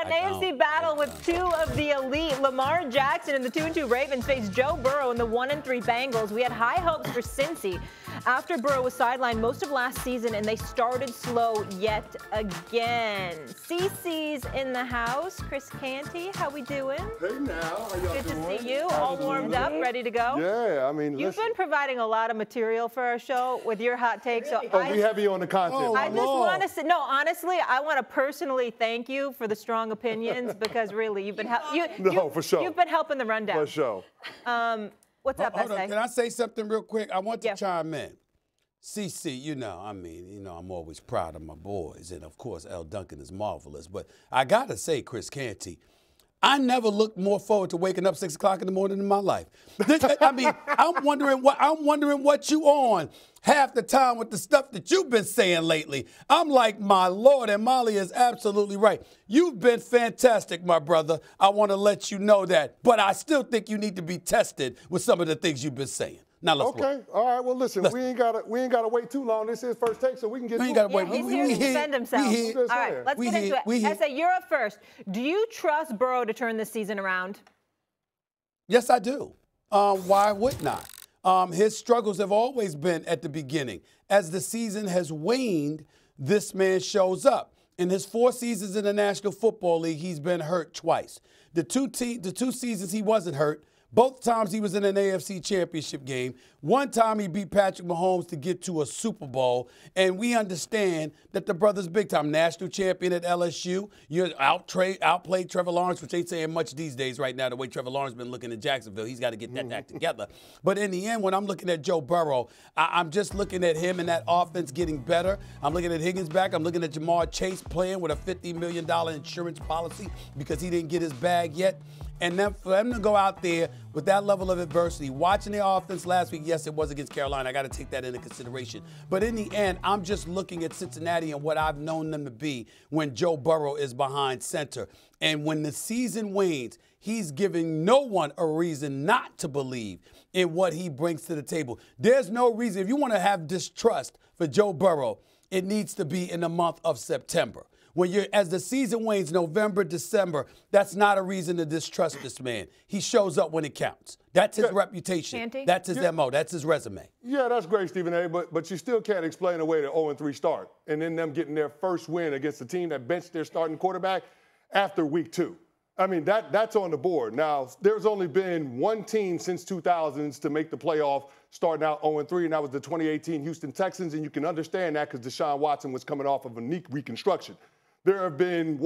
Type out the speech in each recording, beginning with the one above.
An AFC battle with two of the elite. Lamar Jackson and the 2-2 Ravens face Joe Burrow and the 1-3 Bengals. We had high hopes for Cincy after Burrow was sidelined most of last season, and they started slow yet again. CC's in the house. Chris Canty, how we doing? Hey now, how y'all Good doing? to see you. All warmed up, ready to go? Yeah, I mean, You've been providing a lot of material for our show with your hot takes. So we heavy on the content. I just want to say, no, honestly, I want to personally thank you for the strong opinions because really, you've been for sure. You've been helping the rundown. For sure. What's up, Hold SA? on. Can I say something real quick? I want to chime in. CC, I'm always proud of my boys. And, of course, Elle Duncan is marvelous. But I got to say, Chris Canty, I never looked more forward to waking up 6 o'clock in the morning in my life. I'm wondering what you on half the time with the stuff that you've been saying lately. I'm like, my Lord, and Molly is absolutely right. You've been fantastic, my brother. I want to let you know that. But I still think you need to be tested with some of the things you've been saying. Now let's work. All right. Well, listen, we ain't gotta wait too long. This is first take, so we can get. He's here to defend himself. All right, let's get into it. SA, you're up first. Do you trust Burrow to turn this season around? Yes, I do. Why would not? His struggles have always been at the beginning. As the season has waned, this man shows up. In his 4 seasons in the National Football League, he's been hurt twice. The two seasons he wasn't hurt, both times he was in an AFC championship game. One time he beat Patrick Mahomes to get to a Super Bowl. And we understand that the brother's big time. National champion at LSU. You outplayed Trevor Lawrence, which ain't saying much these days right now, the way Trevor Lawrence been looking at Jacksonville. He's got to get that act together. But in the end, when I'm looking at Joe Burrow, I'm just looking at him and that offense getting better. I'm looking at Higgins back. I'm looking at Jamar Chase playing with a $50 million insurance policy because he didn't get his bag yet. And then for them to go out there with that level of adversity, watching the offense last week, yes, it was against Carolina. I got to take that into consideration. But in the end, I'm just looking at Cincinnati and what I've known them to be when Joe Burrow is behind center. And when the season wanes, he's giving no one a reason not to believe in what he brings to the table. There's no reason. If you want to have distrust for Joe Burrow, it needs to be in the month of September. As the season wanes, November, December, that's not a reason to distrust this man. He shows up when it counts. That's his reputation. Canty? That's his MO. That's his resume. Yeah, that's great, Stephen A. But you still can't explain away the 0-3 start and then them getting their first win against a team that benched their starting quarterback after week 2. I mean, that's on the board. Now, there's only been one team since 2000s to make the playoff starting out 0-3, and that was the 2018 Houston Texans, and you can understand that because Deshaun Watson was coming off of a knee reconstruction. There have been,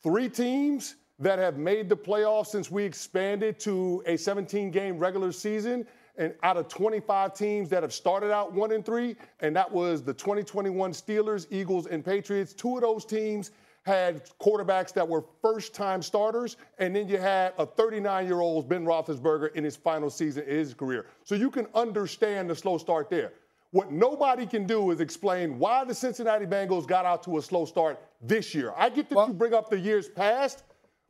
3 teams that have made the playoffs since we expanded to a 17-game regular season, and out of 25 teams that have started out 1-3, and that was the 2021 Steelers, Eagles, and Patriots. 2 of those teams had quarterbacks that were first-time starters, and then you had a 39-year-old Ben Roethlisberger in his final season of his career. So you can understand the slow start there. What nobody can do is explain why the Cincinnati Bengals got out to a slow start this year. I get that you bring up the years past,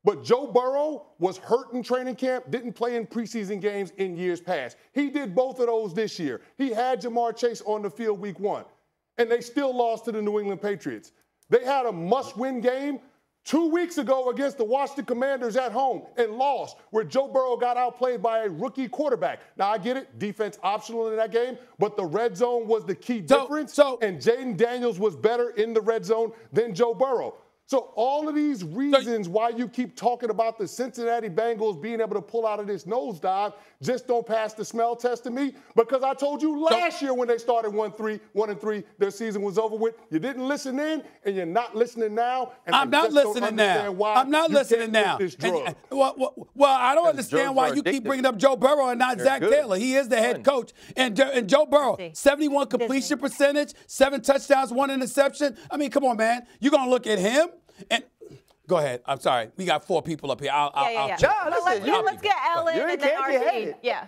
but Joe Burrow was hurt in training camp, didn't play in preseason games in years past. He did both of those this year. He had Jamar Chase on the field week 1, and they still lost to the New England Patriots. They had a must-win game 2 weeks ago against the Washington Commanders at home and lost, where Joe Burrow got outplayed by a rookie quarterback. Now, I get it, defense optional in that game, but the red zone was the key difference, and Jaden Daniels was better in the red zone than Joe Burrow. So all of these reasons why you keep talking about the Cincinnati Bengals being able to pull out of this nosedive just don't pass the smell test to me, because I told you last year when they started 1-3, their season was over with. You didn't listen then, and you're not listening now. And I'm not listening now. I'm not listening now. Well, I don't understand why you keep bringing up Joe Burrow and not Zach Taylor. He is the head coach. And Joe Burrow, 71 completion percentage, 7 touchdowns, 1 interception. I mean, come on, man. You're going to look at him? And go ahead. I'm sorry. We got 4 people up here. Let's get Elle in and then RC. Yeah.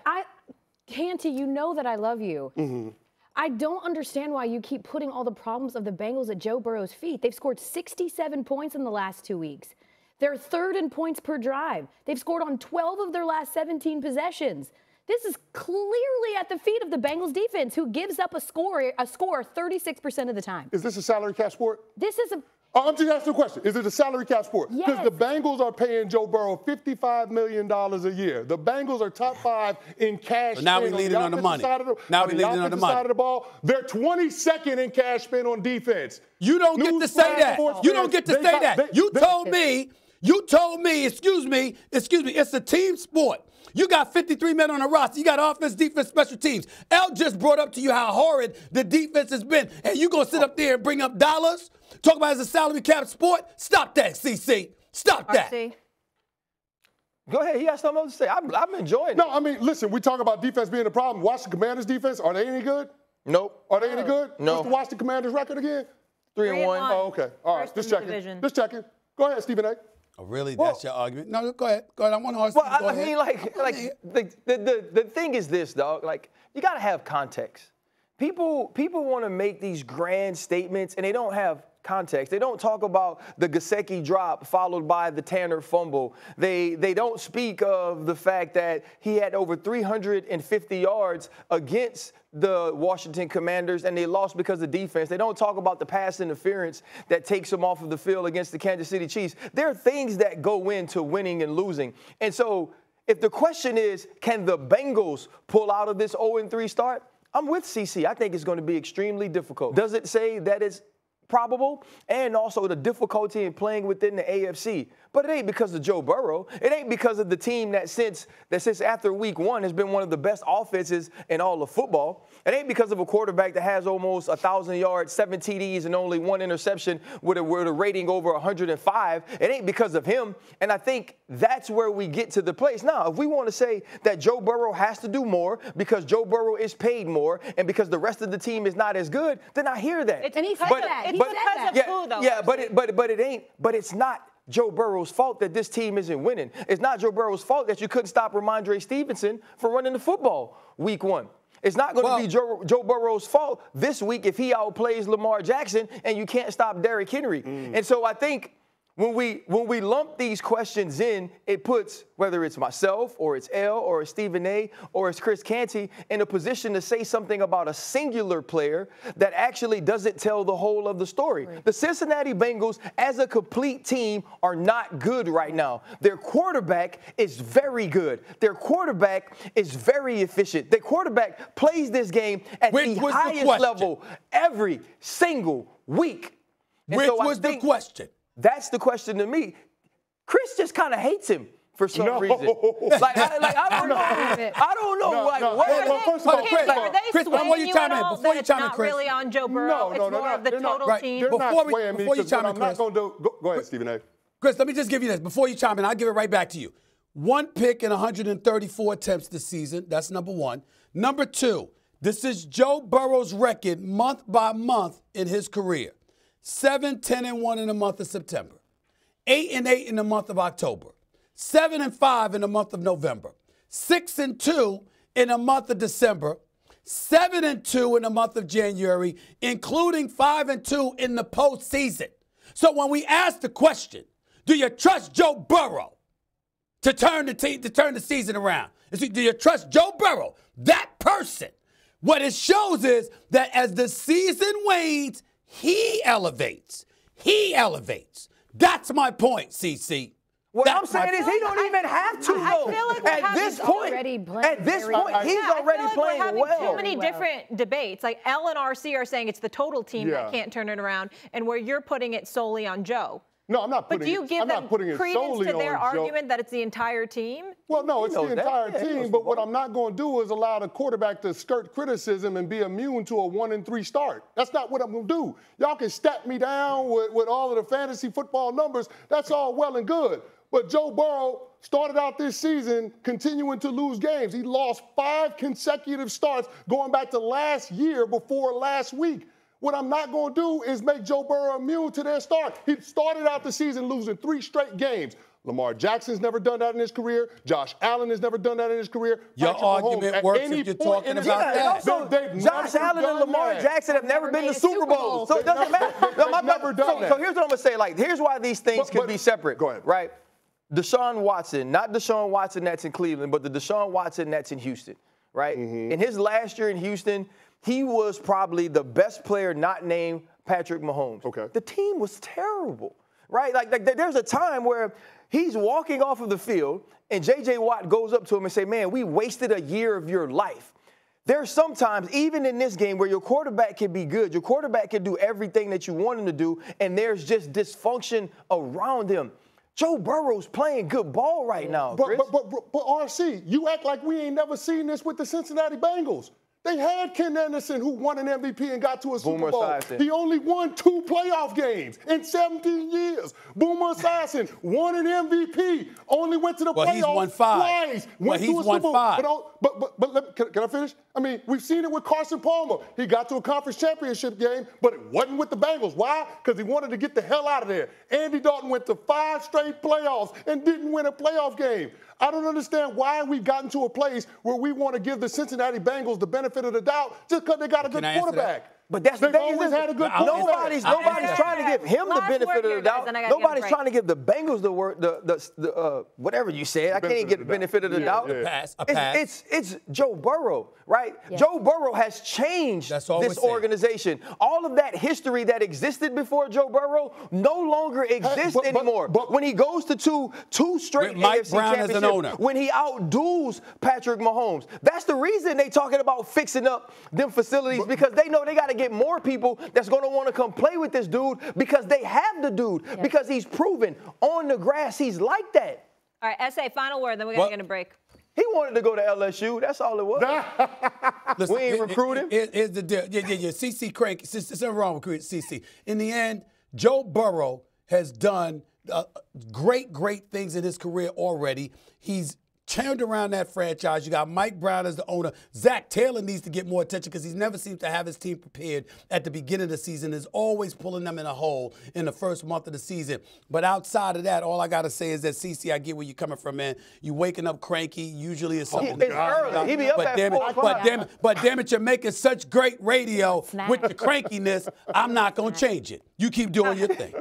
Canty, you know that I love you. Mm-hmm. I don't understand why you keep putting all the problems of the Bengals at Joe Burrow's feet. They've scored 67 points in the last 2 weeks. They're 3rd in points per drive. They've scored on 12 of their last 17 possessions. This is clearly at the feet of the Bengals defense, who gives up a score 36% of the time. Is this a salary cap sport? This is a I'm just asking a question. Is it a salary cap sport? Yes. Because the Bengals are paying Joe Burrow $55 million a year. The Bengals are top 5 in cash But now spend we're leaning on the money. Now we're leaning on the money. Side of the ball. They're 22nd in cash spend on defense. You don't get to say that. You don't get to say that. You told me, excuse me, it's a team sport. You got 53 men on the roster. You got offense, defense, special teams. Elle just brought up to you how horrid the defense has been. And you going to sit up there and bring up dollars? Talk about it as a salary cap sport? Stop that, CC. Stop that. RC. Go ahead. He has something else to say. I'm enjoying it. No, I mean, listen, we talk about defense being a problem. Washington Commanders defense, are they any good? Nope. Are they any good? No. What's the Washington Commanders record again? 3-1. Oh, okay. All right. Just checking. Just checking. Go ahead, Stephen A. Oh, really? That's your argument? No, go ahead. Go ahead. I want to ask Well, you. I mean, the thing is this, dog. Like, you got to have context. People want to make these grand statements, and they don't have context. They don't talk about the Gesicki drop followed by the Tanner fumble. They don't speak of the fact that he had over 350 yards against the Washington Commanders, and they lost because of defense. They don't talk about the pass interference that takes them off of the field against the Kansas City Chiefs. There are things that go into winning and losing. And so if the question is, can the Bengals pull out of this 0-3 start? I'm with CC. I think it's going to be extremely difficult. Does it say that it's probable? And also the difficulty in playing within the AFC. But it ain't because of Joe Burrow. It ain't because of the team that since after week 1 has been one of the best offenses in all of football. It ain't because of a quarterback that has almost 1,000 yards, 7 TDs, and only 1 interception with a rating over 105. It ain't because of him. And I think that's where we get to the place. Now, if we want to say that Joe Burrow has to do more because Joe Burrow is paid more and because the rest of the team is not as good, then I hear that. And he said that. He said that. Who, though? Yeah, but it's not Joe Burrow's fault that this team isn't winning. It's not Joe Burrow's fault that you couldn't stop Ramondre Stevenson from running the football week 1. It's not going to be Joe Burrow's fault this week if he outplays Lamar Jackson and you can't stop Derrick Henry. And so I think when we lump these questions in, it puts, whether it's myself or it's Elle or it's Stephen A. or it's Chris Canty, in a position to say something about a singular player that actually doesn't tell the whole of the story. Right. The Cincinnati Bengals, as a complete team, are not good right now. Their quarterback is very good. Their quarterback is very efficient. Their quarterback plays this game at the highest level every single week. And Which was the question? That's the question to me. Chris just kind of hates him for some reason. I don't know. I don't know. First of all, Chris, before you chime in, Chris, it's not really on Joe Burrow. It's more of the total team. They're not swaying me because what I'm not going to do. Go ahead, Stephen A. Chris, let me just give you this. Before you chime in, I'll give it right back to you. 1 pick in 134 attempts this season. That's number 1. Number 2, this is Joe Burrow's record month by month in his career. 7-10-1 in the month of September, 8-8 in the month of October, 7-5 in the month of November, 6-2 in the month of December, 7-2 in the month of January, including 5-2 in the postseason. So when we ask the question, do you trust Joe Burrow to turn the season around? Do you trust Joe Burrow, that person? What it shows is that as the season wanes, he elevates. He elevates. That's my point, CC. What I'm saying is he don't even have to, though. I feel like at this point, he's already playing well. We're having too many different debates. Like Elle and RC are saying it's the total team that can't turn it around, and where you're putting it solely on Joe. No, I'm not putting it. But do you give them credence to their argument that it's the entire team? Well, no, it's the entire team. But what I'm not going to do is allow the quarterback to skirt criticism and be immune to a 1-3 start. That's not what I'm going to do. Y'all can stat me down with all of the fantasy football numbers. That's all well and good. But Joe Burrow started out this season continuing to lose games. He lost 5 consecutive starts going back to last year before last week. What I'm not going to do is make Joe Burrow immune to their start. He started out the season losing 3 straight games. Lamar Jackson's never done that in his career. Josh Allen has never done that in his career. Your argument works if you're talking about that. Also, Josh Allen and Lamar Jackson have never been to Super Bowl. So it doesn't matter. So here's what I'm going to say. Like, here's why these things can be separate. Go ahead. Right? Deshaun Watson, not Deshaun Watson that's in Cleveland, but the Deshaun Watson that's in Houston. Right? In his last year in Houston, he was probably the best player not named Patrick Mahomes. Okay. The team was terrible, right? Like there's a time where he's walking off of the field and J.J. Watt goes up to him and say, man, we wasted a year of your life. There's sometimes, even in this game, where your quarterback can be good, your quarterback can do everything that you want him to do, and there's just dysfunction around him. Joe Burrow's playing good ball right now, Chris. But RC, you act like we ain't never seen this with the Cincinnati Bengals. They had Ken Anderson, who won an MVP and got to a Super Bowl. Esiason. He only won 2 playoff games in 17 years. Boomer Esiason won an MVP, only went to the playoffs he's won 5. twice. Well, he's won 5. Can I finish? I mean, we've seen it with Carson Palmer. He got to a conference championship game, but it wasn't with the Bengals. Why? Because he wanted to get the hell out of there. Andy Dalton went to 5 straight playoffs and didn't win a playoff game. I don't understand why we've gotten to a place where we want to give the Cincinnati Bengals the benefit of the doubt just because they got a good quarterback. But that's the They've thing. always had a good quarterback. Nobody's trying to give him the benefit of the doubt. Nobody's trying to give the Bengals the whatever you said. I can't get the benefit of the doubt. A pass. It's Joe Burrow, right? Yeah. Joe Burrow has changed this organization. All of that history that existed before Joe Burrow no longer exists anymore. But when he goes to two straight AFC championships, when he outduels Patrick Mahomes, that's the reason they talking about fixing up them facilities, because they know they got to get more people that's going to want to come play with this dude because they have the dude, because he's proven on the grass he's like that. All right, S.A., final word, then we're going to get a break. He wanted to go to LSU. That's all it was. Listen, we ain't recruiting. Here's the deal. Yeah. CC Crank. There's nothing wrong with CC. In the end, Joe Burrow has done great things in his career already. He's turned around that franchise. You got Mike Brown as the owner. Zach Taylor needs to get more attention because he never seems to have his team prepared at the beginning of the season. Is always pulling them in a hole in the first month of the season. But outside of that, all I got to say is that, CC, I get where you're coming from, man. You waking up cranky usually is something. It's early. He be up at 4 o'clock. But damn it, you're making such great radio with the crankiness. I'm not going to change it. You keep doing your thing.